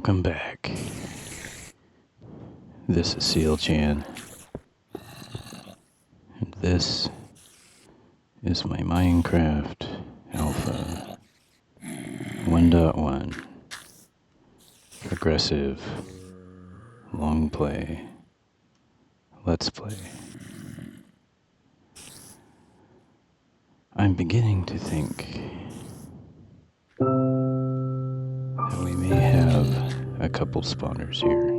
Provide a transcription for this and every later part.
Welcome back. This is Sealchan, and this is my Minecraft Alpha 1.1 progressive long play let's play. I'm beginning to think that we may have a couple spawners here.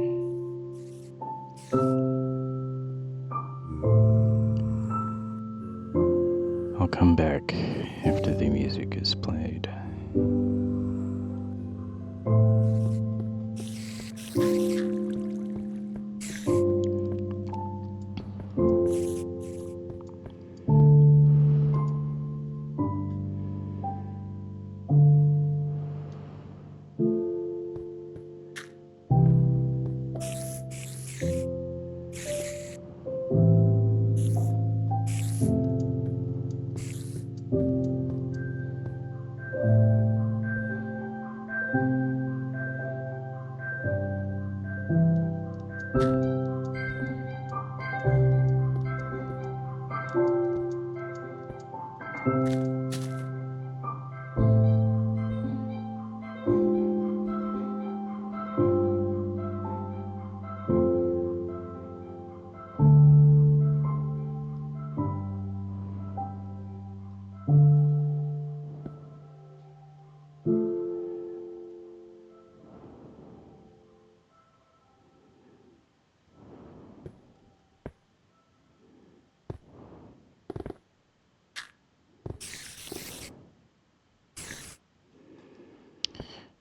I'll come back after the music is played.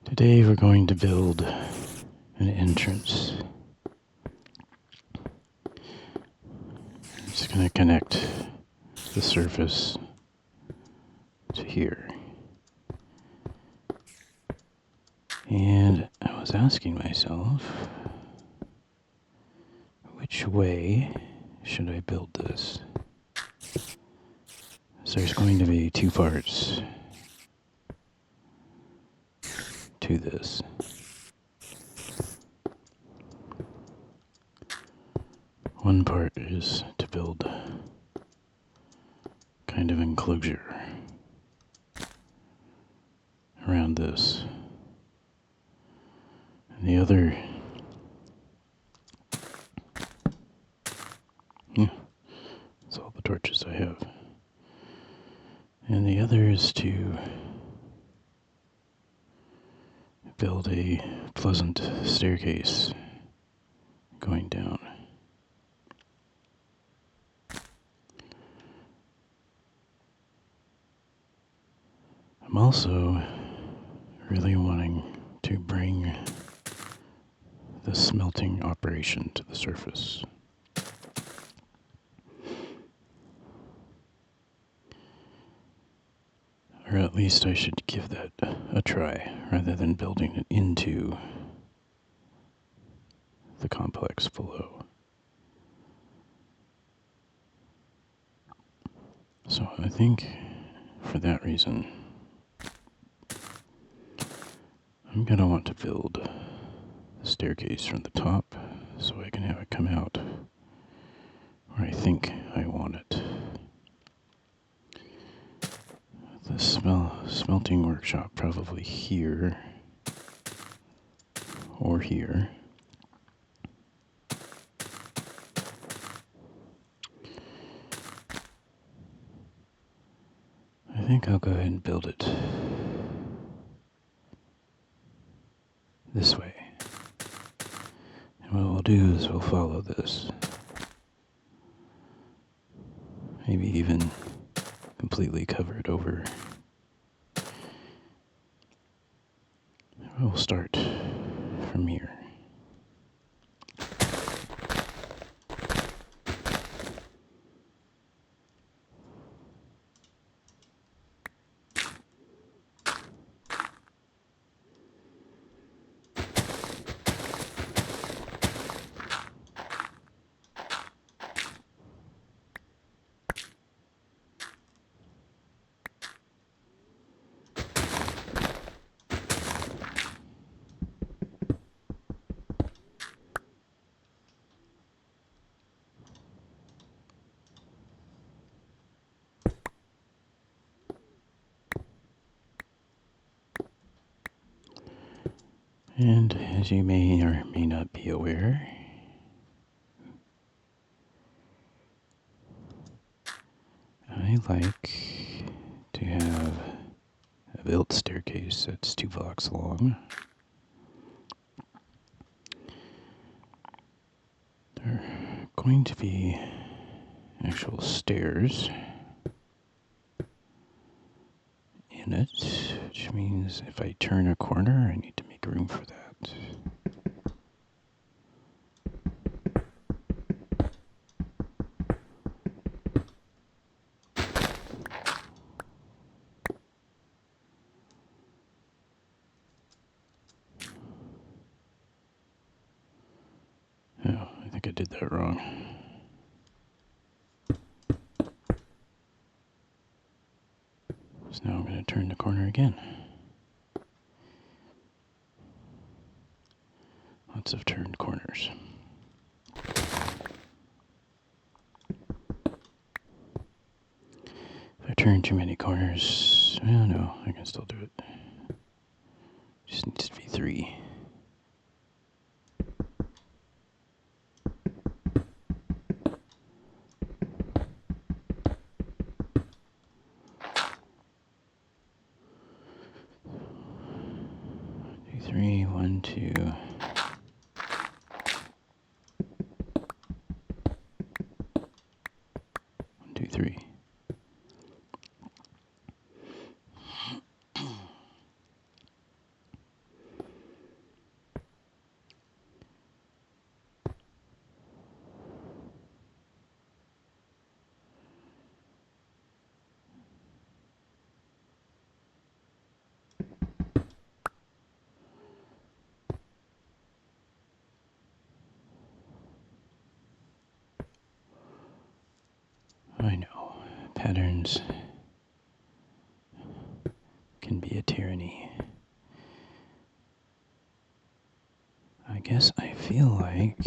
Today we're going to build an entrance. It's going to connect the surface to here. And I was asking myself, which way should I build this? So there's going to be two parts to this. One part is to build kind of enclosure around this. And the other, that's all the torches I have. And the other is to build a pleasant staircase going down. I'm also really wanting to bring the smelting operation to the surface. Or at least I should give that a try, rather than building it into the complex below. So I think, for that reason, I'm going to want to build the staircase from the top, so I can have it come out where I think I want it. The smelting workshop probably here or here. I think I'll go ahead and build it this way. And what we'll do is we'll follow this. Maybe even completely cover it over. We'll start from here. And as you may or may not be aware, I like to have a built staircase that's 2 blocks long. There are going to be actual stairs in it, which means if I turn a corner, I need to make room for that. Oh, I think I did that wrong. So now I'm going to turn the corner again. Lots of turned corners. If I turn too many corners, well, no, I can still do it. Just needs to be 3. Three, 1, 2. 1, 2, 3. I know, patterns can be a tyranny. I guess I feel like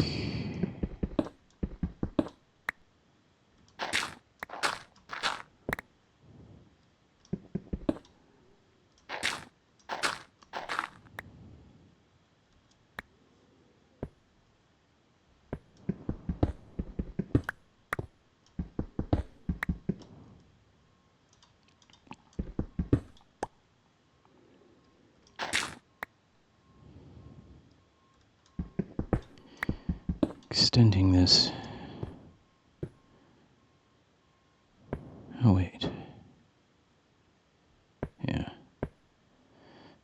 extending this. Oh, wait. Yeah.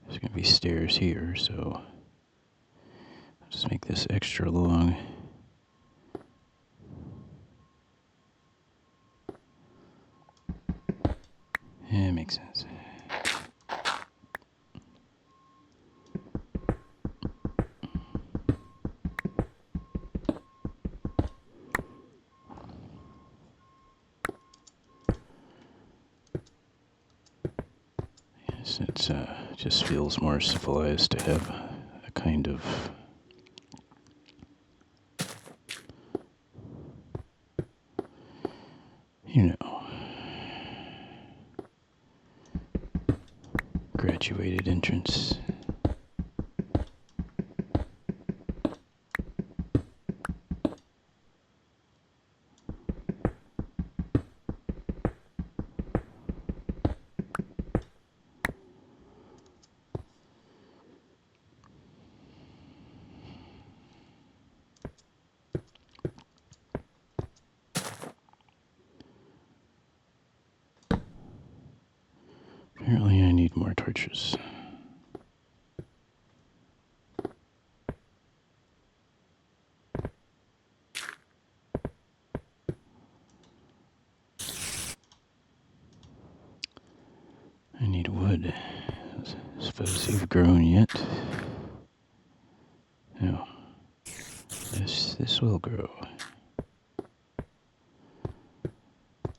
There's going to be stairs here, so I'll just make this extra long. Yeah, it makes sense. Yes, it just feels more civilized to have a kind of graduated entrance. Apparently I need more torches. I need wood. I suppose you've grown yet? No. This will grow.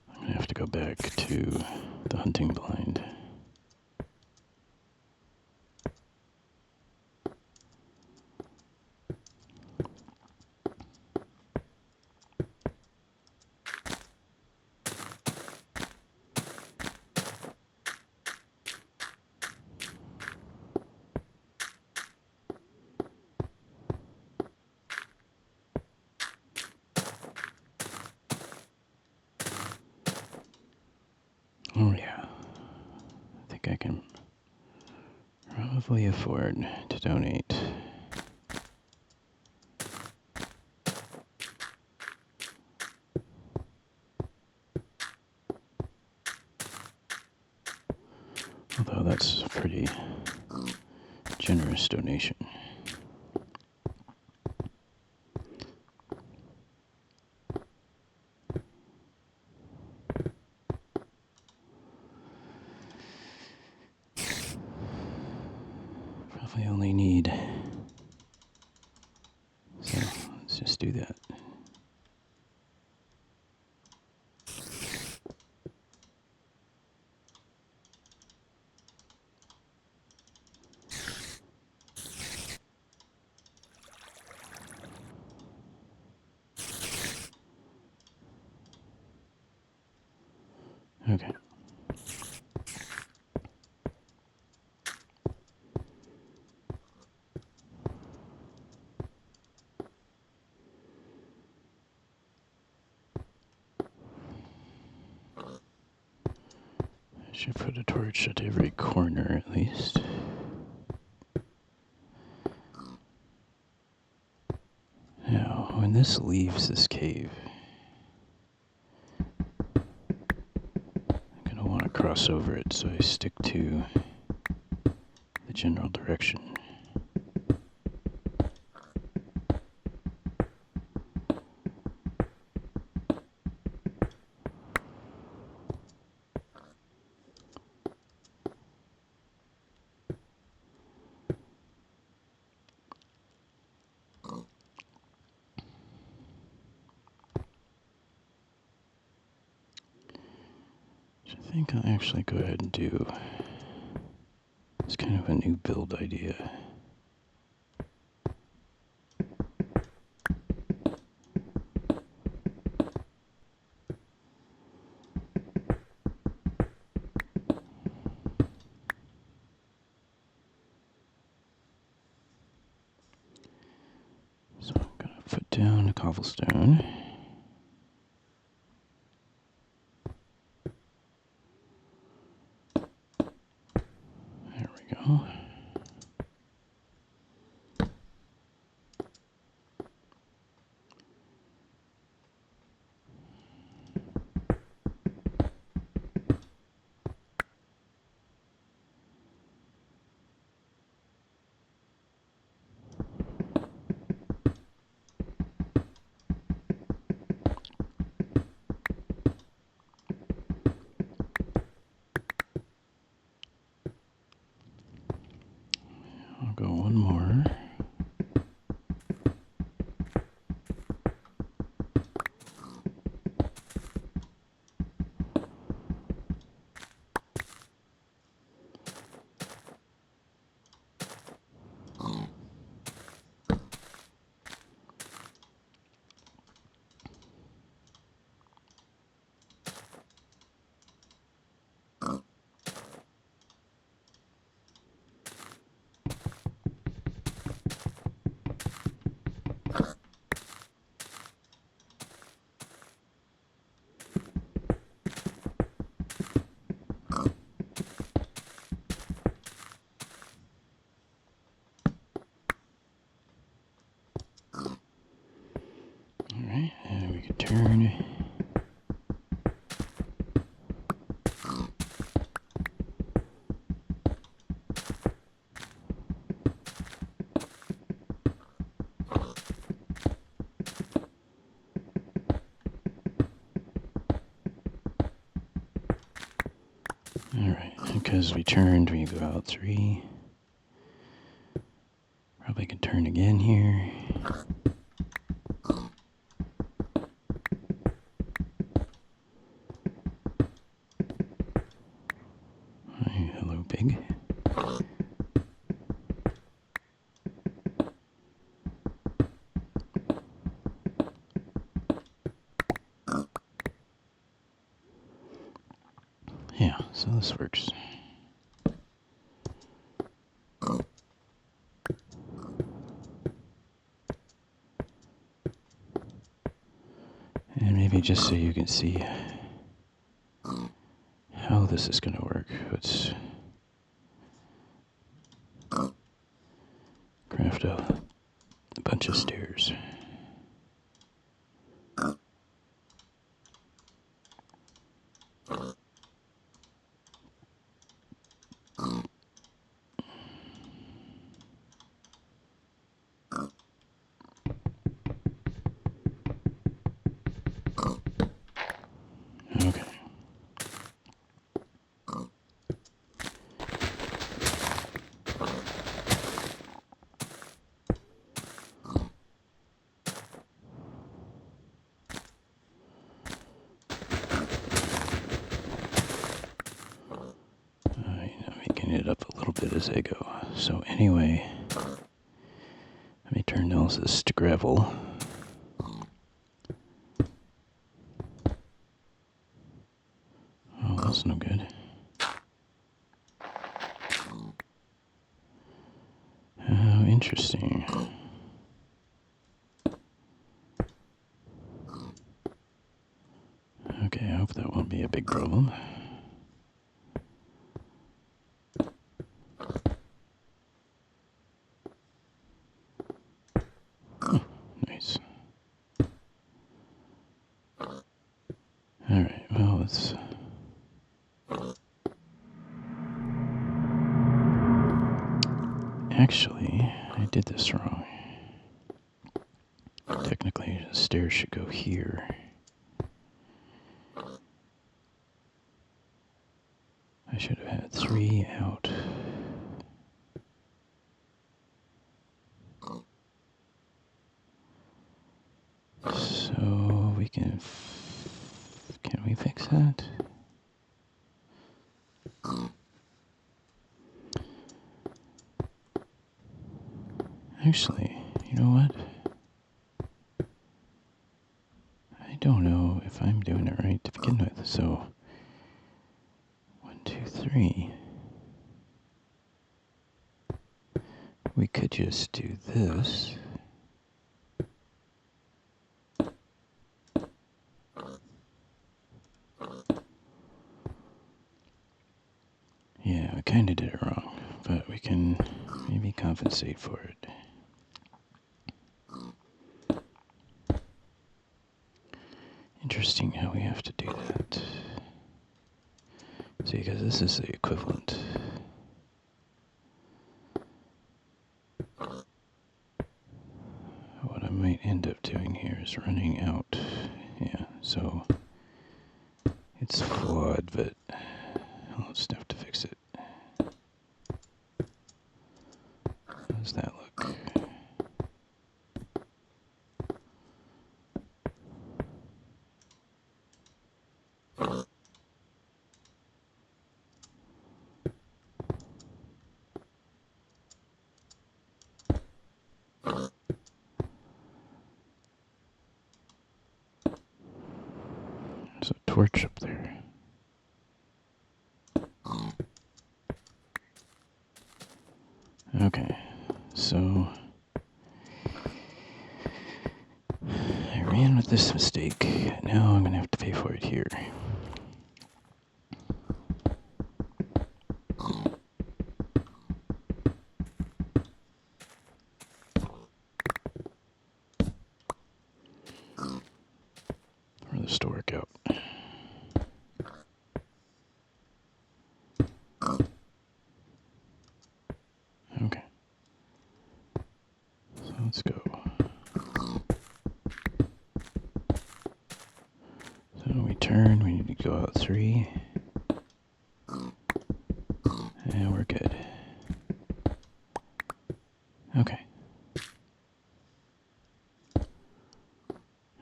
I'm gonna have to go back to the hunting blind. Oh yeah, I think I can probably afford to donate. Although that's a pretty generous donation. Probably only need, so let's just do that. Okay. I should put a torch at every corner at least. Now, when this leaves this cave, I'm going to want to cross over it, so I stick to the general direction. I think I'll actually go ahead and do, it's kind of a new build idea. So I'm going to put down a cobblestone. There we go. I'll go one more. Alright, and we can turn. Alright, because we turned, we go out 3. Probably can turn again here. Hi, hello, pig. Yeah, so this works. And maybe just so you can see how how this is going to work. Let's craft a bunch of stairs. Okay. I'm making it up a little bit as I go. So anyway, let me turn all this to gravel. Oh, that's no good. Oh, interesting. Okay, I hope that won't be a big problem. Oh, nice. Alright, well, let's... Actually, I did this wrong. Technically, the stairs should go here. I should have had 3 out. So we can we fix that? Actually, you know what? I don't know if I'm doing it right to begin with. So 1, 2, 3. We could just do this. Yeah, we kind of did it wrong, but we can maybe compensate for it. Interesting how we have to do that. See, because this is the equivalent. What I might end up doing here is running out. Yeah, so it's flawed, but I'll just have to fix it. How does that look? There's a torch up there. Okay, so I ran with this mistake. Now I'm gonna have to pay for it here. For this to work out. Okay. So let's go. So we turn, we need to go out 3. And we're good. Okay.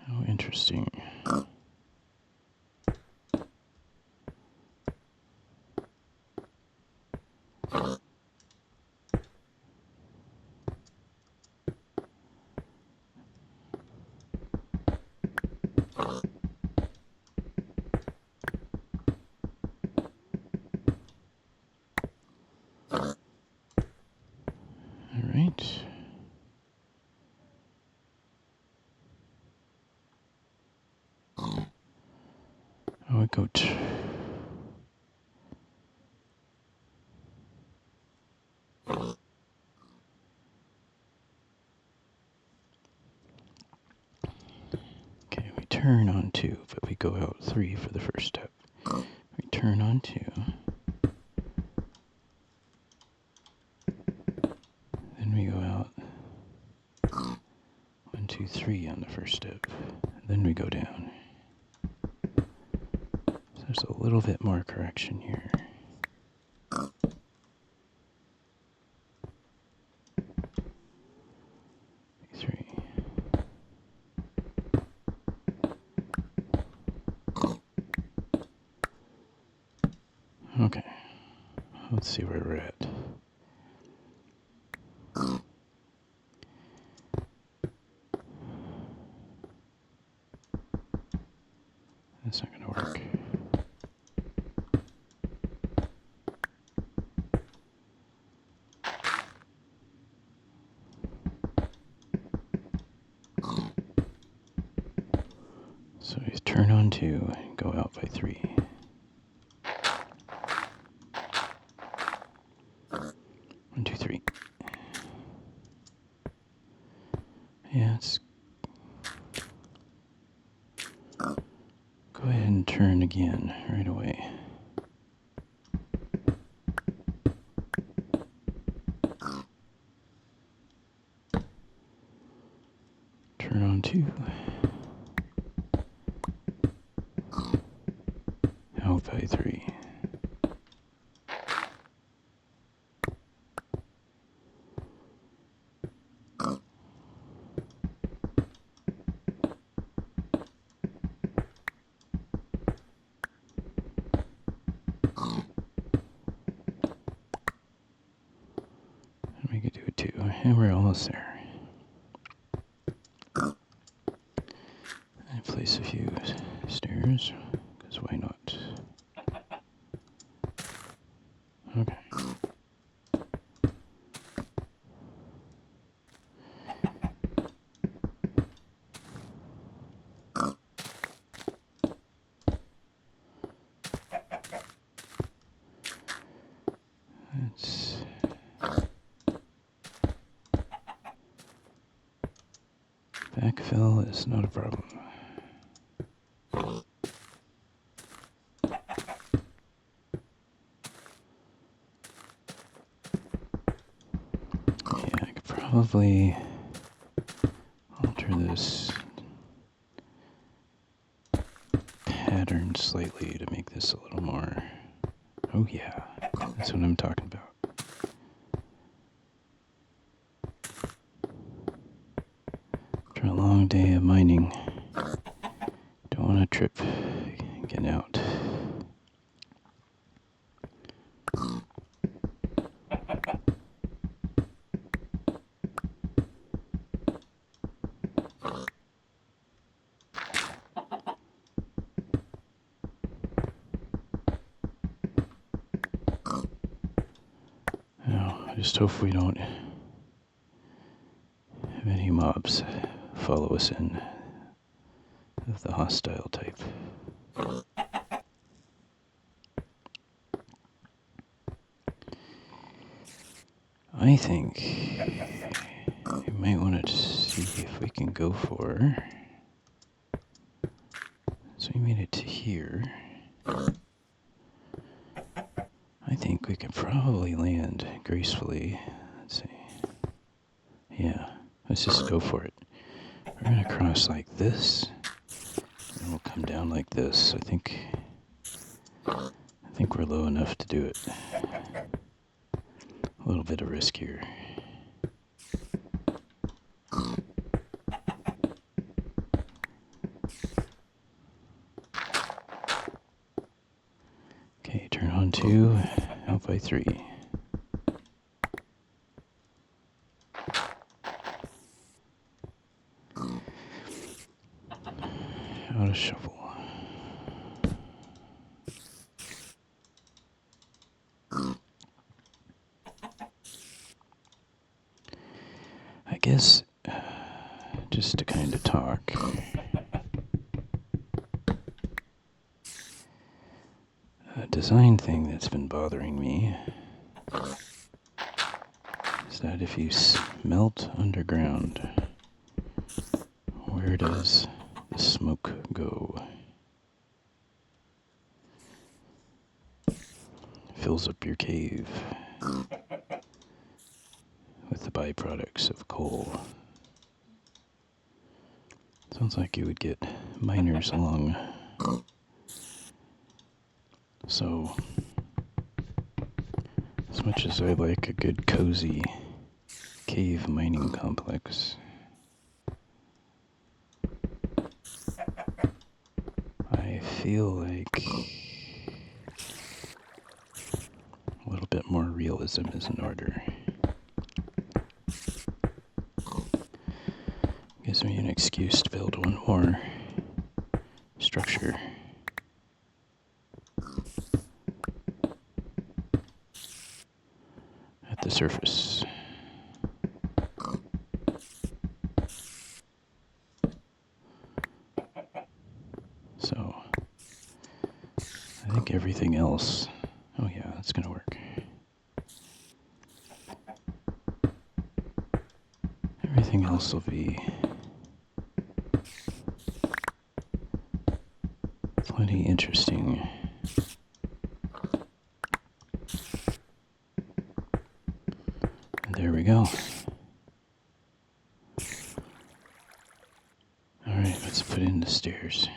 Oh, interesting. Alright. Oh, I go go out 3 for the first step. We turn on 2. Then we go out 1, 2, 3 on the first step. Then we go down. So there's a little bit more correction here. 3. Okay, let's see where we're at. That's not going to work. So we turn on 2 and go out by 3. 1, 2, 3. Yeah, it's... Go ahead and turn again right away. Turn on 2. Out by 3. We could do it 2, and we're almost there. And place a few stairs, because why not? Okay. That's... Backfill is not a problem. Yeah, I could probably alter this pattern slightly to make this a little more... Oh yeah, that's what I'm talking about. After a long day of mining, don't want to trip, get out. Now, I just hope we don't have any mobs follow us in of the hostile type. I think you might want to see if we can go for... So we made it to here. I think we could probably land gracefully. Let's see. Yeah, let's just go for it. We're going to cross like this, and we'll come down like this. I think we're low enough to do it. A little bit of risk here. Okay, turn on 2, out by 3. Out a shovel. I guess, just to kind of talk, a design thing that's been bothering me is that if you smelt underground, where does the smoke go? fills up your cave with the byproducts of coal. Sounds like you would get miners along. So, as much as I like a good cozy cave mining complex, I feel like a little bit more realism is in order. Gives me an excuse to build one more structure. At the surface. So, I think everything else, oh yeah, that's gonna work. Everything else will be plenty interesting. And there we go. Alright, let's put in the stairs.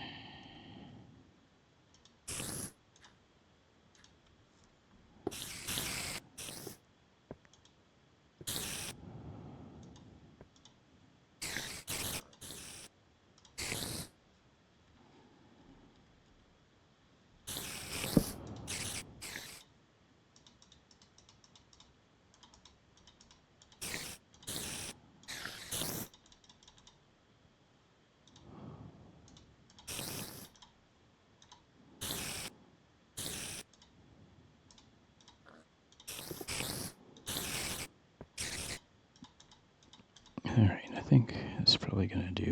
Alright, I think that's probably gonna do.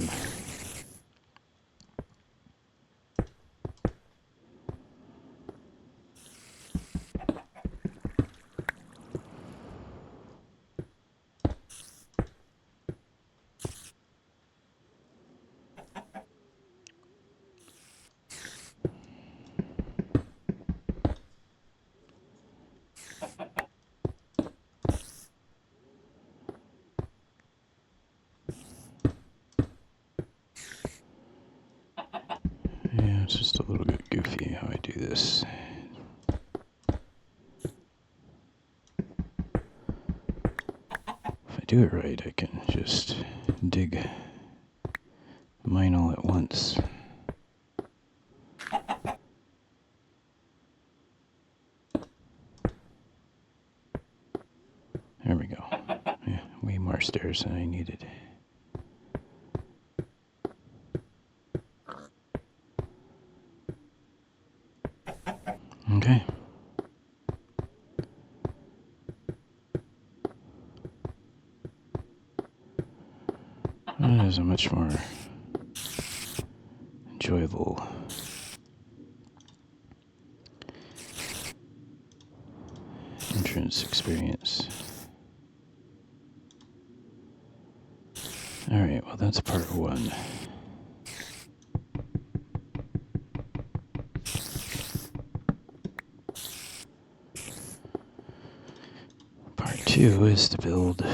Yeah, it's just a little bit goofy how I do this. If I do it right, I can just mine all at once. There we go. Yeah, way more stairs than I needed. Okay. That is a much more enjoyable entrance experience. Alright, well that's part one. Part two is to build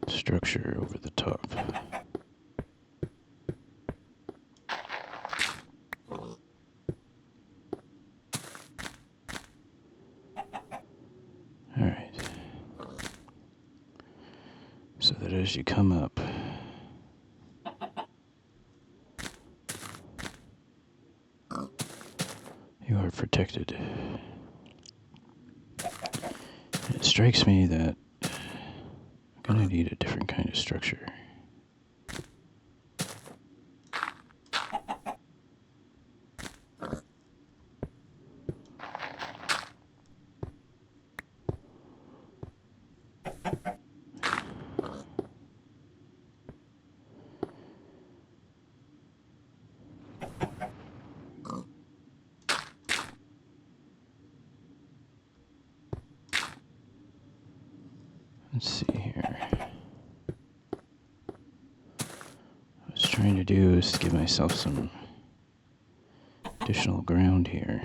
structure over the top. Alright. So that as you come up, you are protected. It strikes me that I'm gonna need a different kind of structure. Let's see here. What I was trying to do is to give myself some additional ground here.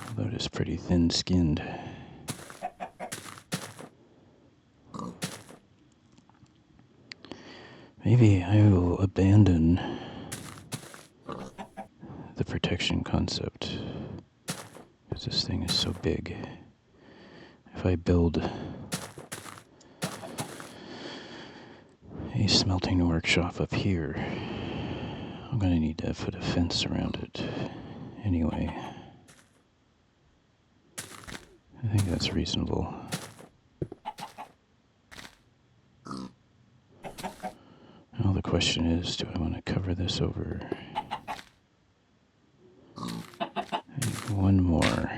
Although it is pretty thin-skinned. Maybe I will abandon the protection concept, because this thing is so big. If I build a smelting workshop up here, I'm going to need to put a fence around it anyway. I think that's reasonable. Now the question is, do I want to cover this over? And one more.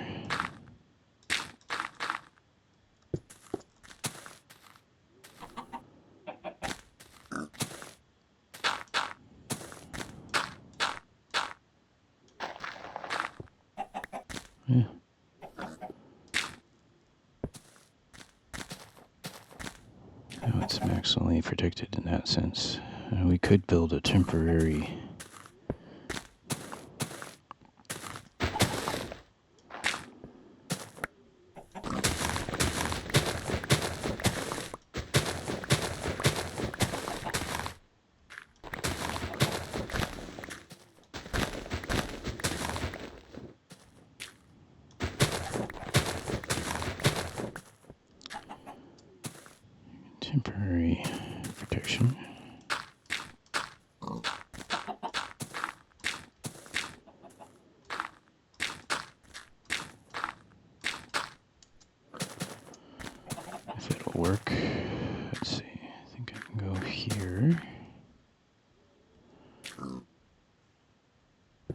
Yeah. Now it's maximally protected in that sense. We could build a temporary protection. If it'll work. Let's see. I think I can go here.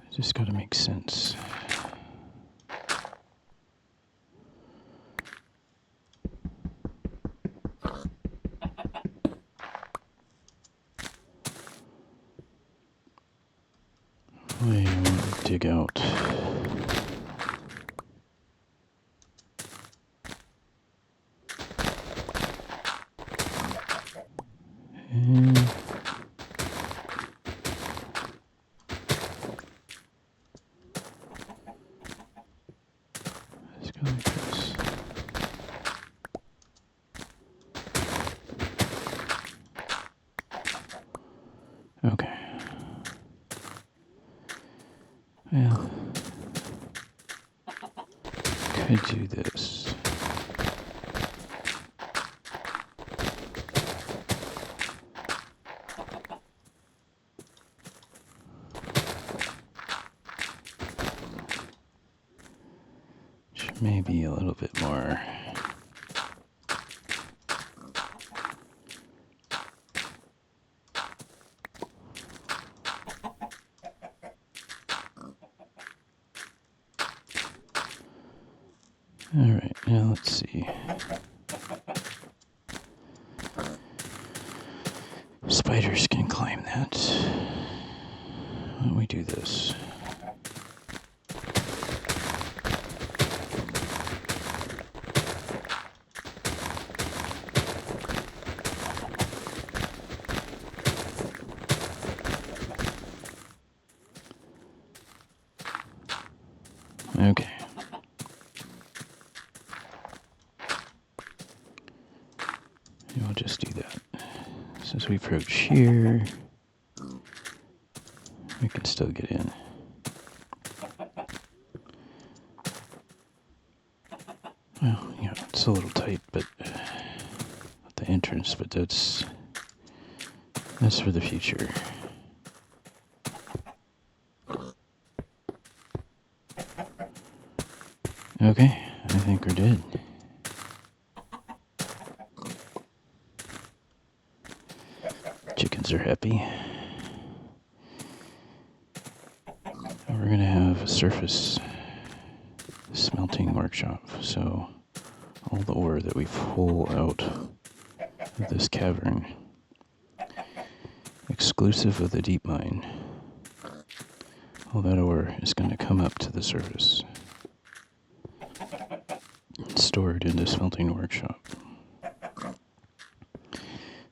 It's just got to make sense. I want to dig out. And let's go like this. Okay. Well, could do this. Which may be a little bit more. Alright, now let's see. Spiders can climb that. Why don't we do this? Okay. We'll just do that. So as we approach here, we can still get in. Well, yeah, it's a little tight, but at the entrance, but that's for the future. Okay, I think we're dead. Chickens are happy. And we're gonna have a surface smelting workshop, so all the ore that we pull out of this cavern, exclusive of the deep mine, all that ore is going to come up to the surface, stored in the smelting workshop.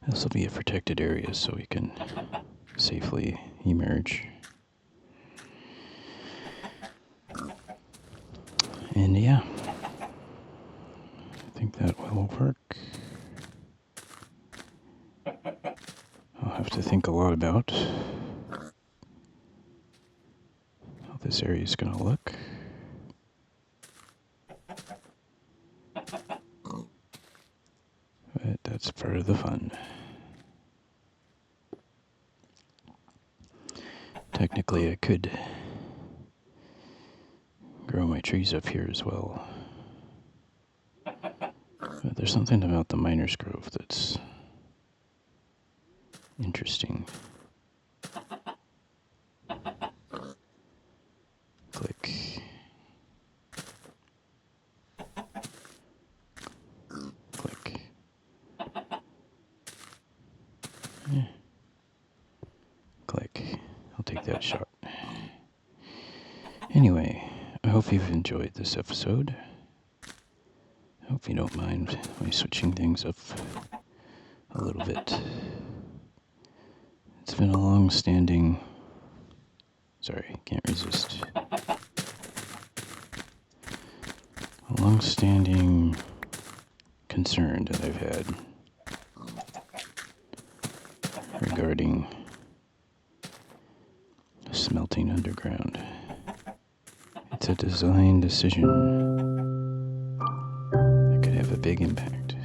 This will be a protected area so we can safely emerge. And yeah, I think that will work. I'll have to think a lot about how this area is going to look. But that's part of the fun. Technically, I could grow my trees up here as well. But there's something about the Miners Grove that's interesting. Click. Click. Yeah. Click. I'll take that shot. Anyway, I hope you've enjoyed this episode. I hope you don't mind my switching things up a little bit. It's been a long-standing... Sorry, can't resist. A long-standing concern that I've had regarding smelting underground. It's a design decision that could have a big impact.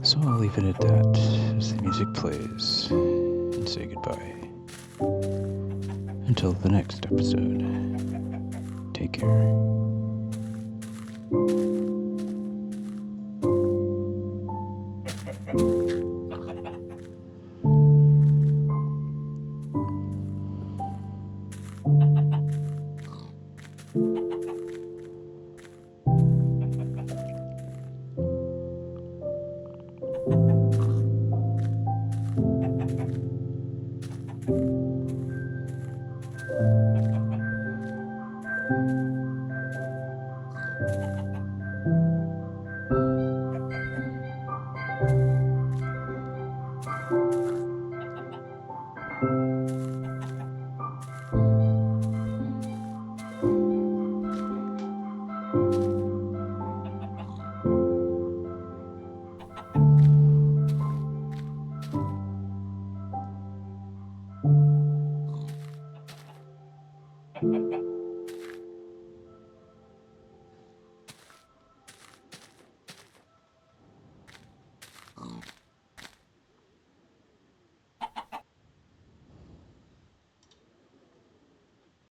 So I'll leave it at that as the music plays and say goodbye. Until the next episode, take care.